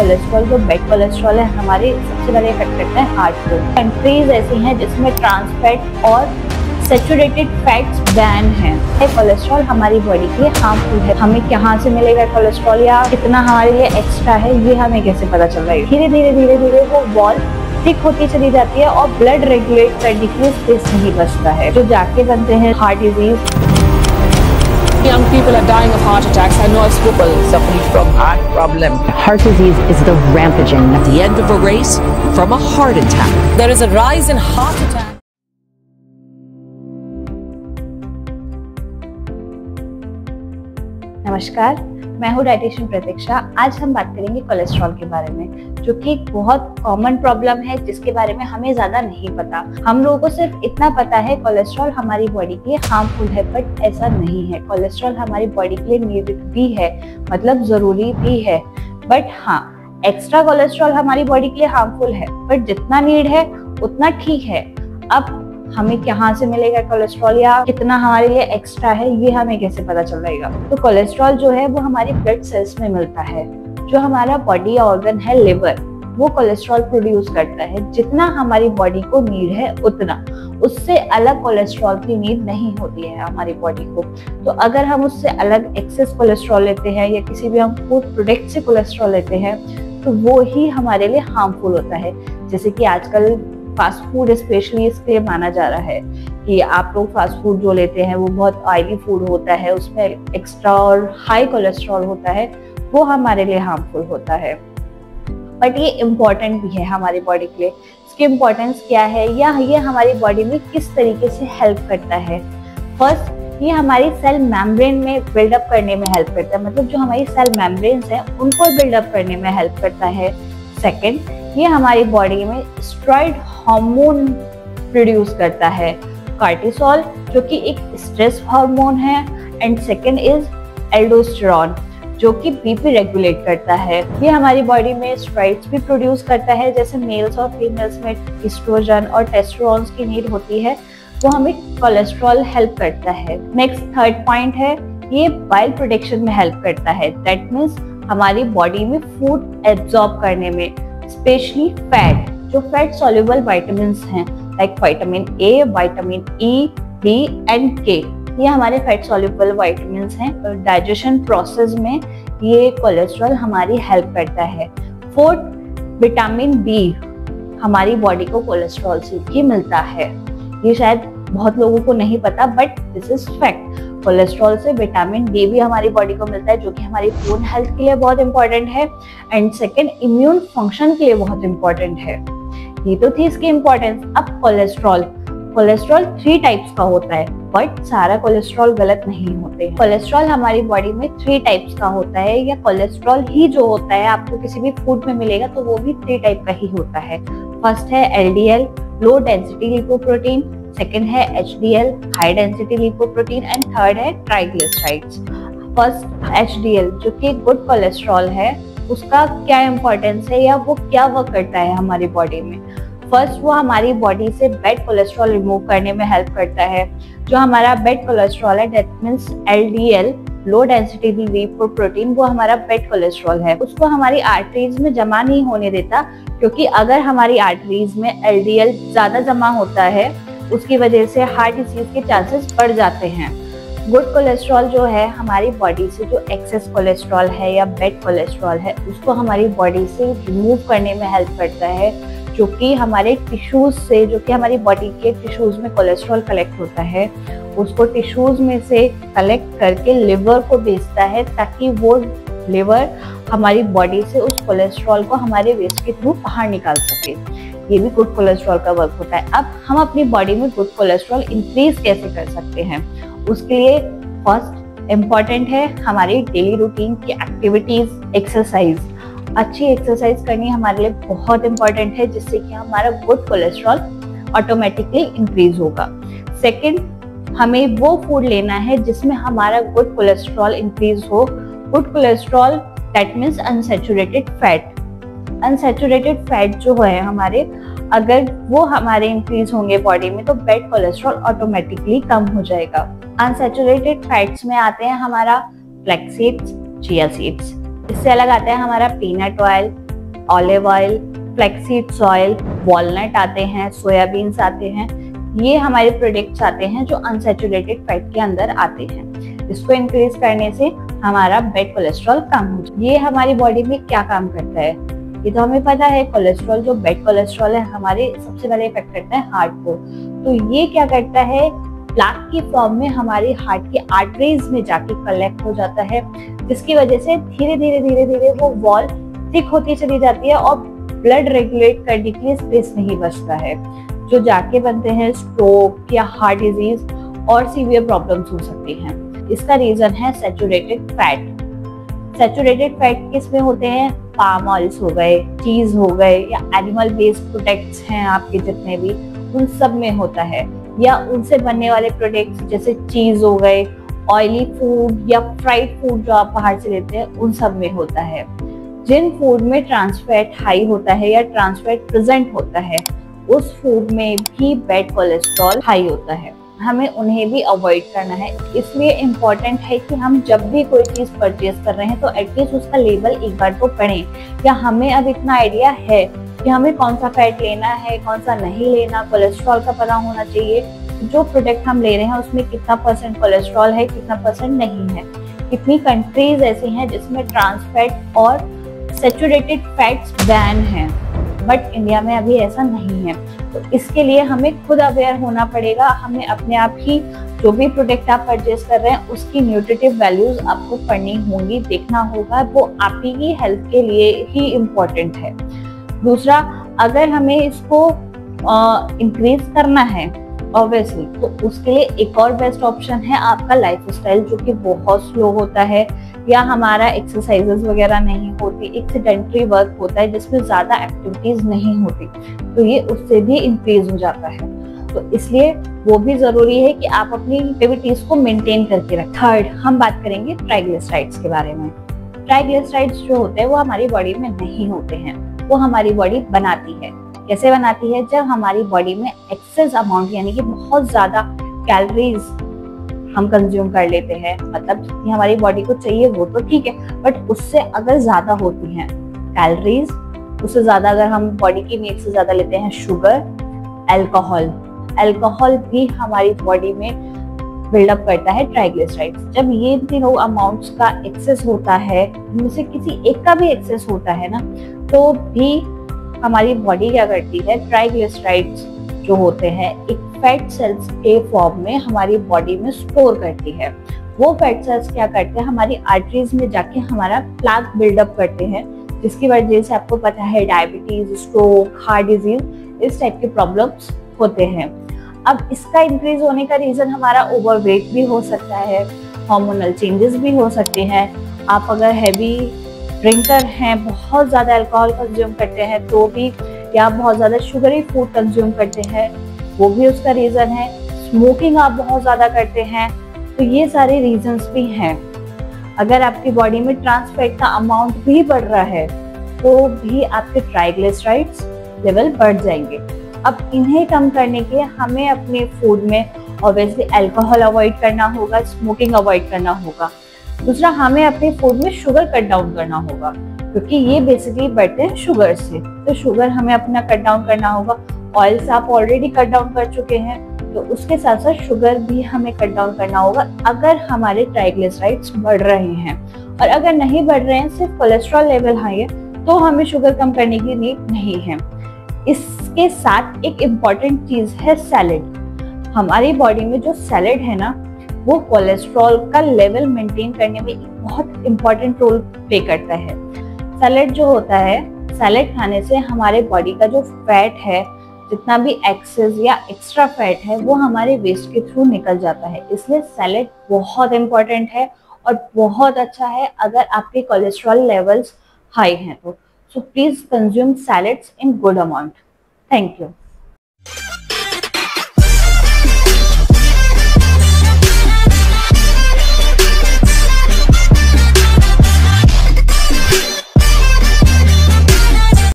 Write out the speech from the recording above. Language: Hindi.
कोलेस्ट्रॉल जो बैड कोलेस्ट्रॉल है हमारे सबसे पहले इफेक्ट करता है हार्ट को। कंट्रीज ऐसी हैं जिसमें ट्रांस फैट और सैचुरेटेड फैट्स बैन है। कोलेस्ट्रॉल हमारी बॉडी के लिए हार्मफुल है। हमें कहाँ से मिलेगा कोलेस्ट्रॉल या कितना हमारे लिए एक्स्ट्रा है ये हमें कैसे पता चल रहा है। धीरे धीरे वो वॉल थिक होती चली जाती है और ब्लड रेगुलेट करने के लिए स्पेस नहीं बचता है, जो जाके बनते हैं heart disease. Young people are dying of heart attacks. I know people suffering from heart problem. Heart disease is the rampaging. At the end of a race, from a heart attack. There is a rise in heart attack. नमस्कार, मैं हूँ डाइटिशियन प्रतीक्षा। आज हम बात करेंगे कोलेस्ट्रॉल के बारे में, जो कि एक बहुत कॉमन प्रॉब्लम है जिसके बारे में हमें ज्यादा नहीं पता। हम लोगों को सिर्फ इतना पता है कोलेस्ट्रॉल हमारी बॉडी के लिए हार्मफुल है, बट ऐसा नहीं है। कोलेस्ट्रॉल हमारी बॉडी के लिए नीडेड भी है, मतलब जरूरी भी है। बट हाँ, एक्स्ट्रा कोलेस्ट्रॉल हमारी बॉडी के लिए हार्मफुल है, बट जितना नीड है उतना ठीक है। अब हमें कहाँ से मिलेगा कोलेस्ट्रॉल या कितना हमारे लिए एक्स्ट्रा है ये हमें कैसे पता चल जाएगा। तो कोलेस्ट्रॉल जो है वो हमारे ब्लड सेल्स में मिलता है। जो हमारा बॉडी ऑर्गन है लिवर, वो कोलेस्ट्रॉल प्रोड्यूस करता है जितना हमारी बॉडी को नीड है उतना। उससे अलग कोलेस्ट्रॉल की नीड नहीं होती है हमारी बॉडी को। तो अगर हम उससे अलग एक्सेस कोलेस्ट्रॉल लेते हैं या किसी भी हम फूड प्रोडक्ट से कोलेस्ट्रॉल लेते हैं तो वो ही हमारे लिए हार्मफुल होता है। जैसे कि आजकल फास्ट फूड स्पेशली इसके लिए माना जा रहा है कि आप लोग फास्ट फूड जो लेते हैं वो बहुत ऑयली फूड होता है, उसमें एक्स्ट्रा और हाई कोलेस्ट्रॉल होता है, वो हमारे लिए हार्मफुल होता है। बट ये इम्पोर्टेंट भी है हमारी बॉडी के लिए। इसकी इम्पोर्टेंस क्या है या ये हमारी बॉडी में किस तरीके से हेल्प करता है। फर्स्ट, ये हमारी सेल मेम्ब्रेन में बिल्डअप करने में हेल्प करता है, मतलब जो हमारी सेल मेम्ब्रेन्स हैं उनको बिल्डअप करने में हेल्प करता है। सेकेंड, ये हमारी बॉडी में स्टेरॉइड हार्मोन प्रोड्यूस करता है, कार्टिसोल, जो कि एक स्ट्रेस हार्मोन है। एंड सेकेंड इज एल्डोस्टेरॉन, जो कि बीपी रेगुलेट करता है। ये हमारी बॉडी में स्टेरॉइड्स भी प्रोड्यूस करता है, जैसे मेल्स और फीमेल्स में एस्ट्रोजन और टेस्टोस्टेरोन की नीड होती है, वो हमें कोलेस्ट्रॉल हेल्प करता है। नेक्स्ट थर्ड पॉइंट है, ये बाइल प्रोडक्शन में हेल्प करता है। दैट मीन्स हमारी बॉडी में फूड एब्जॉर्ब करने में, स्पेशली फैट, जो फैट सॉल्युबल विटामिन्स हैं like vitamin A, vitamin E, D and के, ये हमारे फैट सॉल्युबल विटामिन्स हैं। डाइजेशन प्रोसेस में ये कोलेस्ट्रॉल हमारी हेल्प करता है। फोर्थ, विटामिन बी हमारी बॉडी को कोलेस्ट्रॉल से भी मिलता है। ये शायद बहुत लोगों को नहीं पता, but this is fact. Cholesterol से विटामिन डी भी हमारी बॉडी को मिलता है, जो कि हमारी बोन हेल्थ के लिए बहुत इंपॉर्टेंट है। एंड सेकेंड, इम्यून फंक्शन के लिए बहुत इंपॉर्टेंट है। ये तो थी इसकी इंपॉर्टेंस। अब कोलेस्ट्रॉल 3 टाइप्स का होता है, बट सारा कोलेस्ट्रॉल गलत नहीं होते। कोलेस्ट्रॉल हमारी बॉडी में 3 टाइप्स का होता है, या कोलेस्ट्रॉल ही जो होता है आपको किसी भी फूड में मिलेगा तो वो भी 3 टाइप का ही होता है। फर्स्ट है LDL, low density lipoprotein. Second है HDL, high density lipoprotein. And third है ट्राइग्लिसराइड्स। फर्स्ट एचडीएल, जो कि गुड कोलेस्ट्रॉल है, उसका क्या इंपॉर्टेंस है या वो क्या वर्क करता है हमारी बॉडी में। फर्स्ट, वो हमारी बॉडी से बैड कोलेस्ट्रॉल रिमूव करने में हेल्प करता है। जो हमारा बैड कोलेस्ट्रॉल है, that means LDL, low density lipoprotein, वो हमारा बैड कोलेस्ट्रॉल है। उसको हमारी आर्टरीज में जमा नहीं होने देता, क्योंकि अगर हमारी आर्टरीज में एलडीएल ज्यादा जमा होता है उसकी वजह से हार्ट डिसीज के चांसेस बढ़ जाते हैं। गुड कोलेस्ट्रॉल जो है हमारी बॉडी से जो एक्सेस कोलेस्ट्रॉल है या बैड कोलेस्ट्रॉल है उसको हमारी बॉडी से रिमूव करने में हेल्प करता है, जो कि हमारे टिश्यूज से, जो कि हमारी बॉडी के टिश्यूज में कोलेस्ट्रॉल कलेक्ट होता है, उसको टिश्यूज में से कलेक्ट करके लिवर को भेजता है, ताकि वो लिवर हमारी बॉडी से उस कोलेस्ट्रॉल को हमारे वेस्ट के थ्रू बाहर निकाल सके। ये भी गुड कोलेस्ट्रॉल का वर्क होता है। अब हम अपनी बॉडी में गुड कोलेस्ट्रॉल इंक्रीज कैसे कर सकते हैं, उसके लिए फर्स्ट इम्पॉर्टेंट है हमारी डेली रूटीन की एक्टिविटीज, एक्सरसाइज। अच्छी एक्सरसाइज करनी हमारे लिए बहुत इंपॉर्टेंट है, जिससे कि हमारा गुड कोलेस्ट्रॉल ऑटोमेटिकली इंक्रीज होगा। सेकंड, हमें वो फूड लेना है जिसमें हमारा गुड कोलेस्ट्रॉल इंक्रीज हो। Good cholesterol that means unsaturated fat. Unsaturated fat जो है हमारे, अगर वो हमारे इंक्रीज होंगे बॉडी में तो बैड कोलेस्ट्रॉल ऑटोमेटिकली कम हो जाएगा। अनसैचुरेटेड फैट्स में आते हैं हमारा फ्लैक्स सीड्स, चिया सीड्स। इससे अलग आता है हमारा peanut oil, olive oil, flaxseeds oil, walnut आते हैं, सोयाबीन्स आते हैं। ये हमारे प्रोडक्ट्स आते हैं जो अनसैचुरेटेड फैट के अंदर आते हैं। इसको इंक्रीज करने से हमारा बैड कोलेस्ट्रॉल कम हो जाए। ये हमारी बॉडी में क्या काम करता है ये तो हमें पता है। कोलेस्ट्रॉल जो बैड कोलेस्ट्रॉल है हमारे सबसे पहले इफेक्ट करता है हार्ट को। तो ये क्या करता है, प्लाक की फॉर्म में हमारी हार्ट की आर्टरीज में जाके कलेक्ट हो जाता है, जिसकी वजह से धीरे धीरे वो वॉल थिक होती चली जाती है और ब्लड रेगुलेट करने के लिए स्पेस नहीं बचता है, जो जाके बनते हैं स्ट्रोक या हार्ट डिजीज और सीवियर प्रॉब्लम्स हो सकती हैं। इसका रीजन है सैचुरेटेड फैट। सैचुरेटेड फैट किस में होते हैं, पाम ऑयल्स हो गए, चीज हो गए या एनिमल बेस्ड प्रोडक्ट्स हैं आपके जितने भी, उन सब में होता है। या उनसे बनने वाले प्रोडक्ट्स जैसे चीज हो गए, ऑयली फूड या फ्राइड फूड जो आप बाहर से लेते हैं, उन सब में होता है। जिन फूड में ट्रांस फैट हाई होता है या ट्रांस फैट प्रेजेंट होता है, उस फूड में भी बैड कोलेस्ट्रॉल हाई होता है। हमें उन्हें भी अवॉइड करना है। इसलिए इम्पोर्टेंट है कि हम जब भी कोई चीज परचेज कर रहे हैं तो एटलीस्ट उसका लेबल एक बार तो पढ़ें, या हमें अब इतना आइडिया है कि हमें कौन सा फैट लेना है, कौन सा नहीं लेना। कोलेस्ट्रॉल का पता होना चाहिए, जो प्रोडक्ट हम ले रहे हैं उसमें कितना % कोलेस्ट्रॉल है, कितना % नहीं है। कितनी कंट्रीज ऐसी हैं जिसमें ट्रांस फैट और सैचुरेटेड फैट्स बैन हैं, बट इंडिया में अभी ऐसा नहीं है। तो इसके लिए हमें खुद अवेयर होना पड़ेगा। हमें अपने आप ही जो भी प्रोडक्ट आप परचेज कर रहे हैं उसकी न्यूट्रिटिव वैल्यूज आपको पढ़नी होंगी, देखना होगा, वो आप ही की हेल्थ के लिए ही इम्पोर्टेंट है। दूसरा, अगर हमें इसको इंक्रीज करना है ऑब्वियसली, तो उसके लिए एक और बेस्ट ऑप्शन है आपका लाइफस्टाइल, जो कि बहुत स्लो होता है, या हमारा एक्सरसाइजेस वगैरह नहीं होती, एक सेडेंटरी वर्क होता है जिसमें ज्यादा एक्टिविटीज नहीं होती, तो ये उससे भी इंक्रीज हो जाता है। तो इसलिए वो भी जरूरी है कि आप अपनी एक्टिविटीज को मेंटेन करके रखें। थर्ड, हम बात करेंगे ट्राइग्लिसराइड्स के बारे में। ट्राइग्लिसराइड्स जो होते हैं वो हमारी बॉडी में नहीं होते हैं, वो हमारी बॉडी बनाती है। कैसे बनाती है, जब हमारी बॉडी में एक्सेस अमाउंट यानी कि बहुत ज्यादा कैलोरीज हम कंज्यूम कर लेते हैं, मतलब जितनी हमारी बॉडी को चाहिए वो तो ठीक है, बट उससे अगर ज्यादा होती हैं कैलोरीज, उससे ज्यादा अगर हम बॉडी की नीड से ज्यादा लेते हैं शुगर, अल्कोहल भी हमारी बॉडी में बिल्डअप करता है ट्राइग्लिसराइड्स। जब ये तीनों अमाउंट्स का एक्सेस होता है, इनमें से किसी एक का भी एक्सेस होता है ना, तो भी हमारी बॉडी क्या करती है, ट्राइग्लिसराइड्स जो होते हैं एक फैट सेल्स के फॉर्म में हमारी बॉडी में स्टोर करती है। वो फैट सेल्स क्या करते हैं, हमारी आर्टरीज में जाके हमारा प्लाक बिल्डअप करते हैं, जिसकी वजह से आपको पता है डायबिटीज, स्ट्रोक, हार्ट डिजीज, इस टाइप के प्रॉब्लम्स होते हैं। अब इसका इंक्रीज होने का रीजन हमारा ओवरवेट भी हो सकता है, हार्मोनल चेंजेस भी हो सकते हैं। आप अगर हैवी ड्रिंकर हैं, बहुत ज्यादा अल्कोहल कंज्यूम करते हैं तो भी, या बहुत ज्यादा शुगरी फूड कंज्यूम करते हैं, वो भी उसका रीजन है। स्मोकिंग आप बहुत ज्यादा करते हैं, तो ये सारे रीजंस भी हैं। अगर आपकी बॉडी में ट्रांस फैट का अमाउंट भी बढ़ रहा है तो भी आपके ट्राइग्लिसराइड्स लेवल बढ़ जाएंगे। अब इन्हें कम करने के लिए हमें अपने फूड में ऑब्वियसली अल्कोहल अवॉइड करना होगा, स्मोकिंग अवॉइड करना होगा। दूसरा, हमें अपने फूड में शुगर कट डाउन करना होगा, क्योंकि ये बेसिकली बढ़ते हैं शुगर से, तो शुगर हमें अपना कट डाउन करना होगा। ऑयल्स आप ऑलरेडी कट डाउन कर चुके हैं, तो उसके साथ साथ शुगर भी हमें कट डाउन करना होगा अगर हमारे ट्राइग्लिसराइड्स बढ़ रहे हैं। और अगर नहीं बढ़ रहे हैं, सिर्फ कोलेस्ट्रॉल लेवल हाई है, तो हमें शुगर कम करने की नीड नहीं है। इसके साथ एक इम्पॉर्टेंट चीज है सैलेड। हमारी बॉडी में जो सैलेड है ना, वो कोलेस्ट्रॉल का लेवल मेंटेन करने में एक बहुत इम्पोर्टेंट रोल प्ले करता है। सैलेड जो होता है, सैलेड खाने से हमारे बॉडी का जो फैट है, जितना भी एक्सेस या एक्स्ट्रा फैट है, वो हमारे वेस्ट के थ्रू निकल जाता है। इसलिए सैलेड बहुत इम्पोर्टेंट है और बहुत अच्छा है अगर आपके कोलेस्ट्रॉल लेवल्स हाई हैं तो। So please consume salads in good amount. Thank you.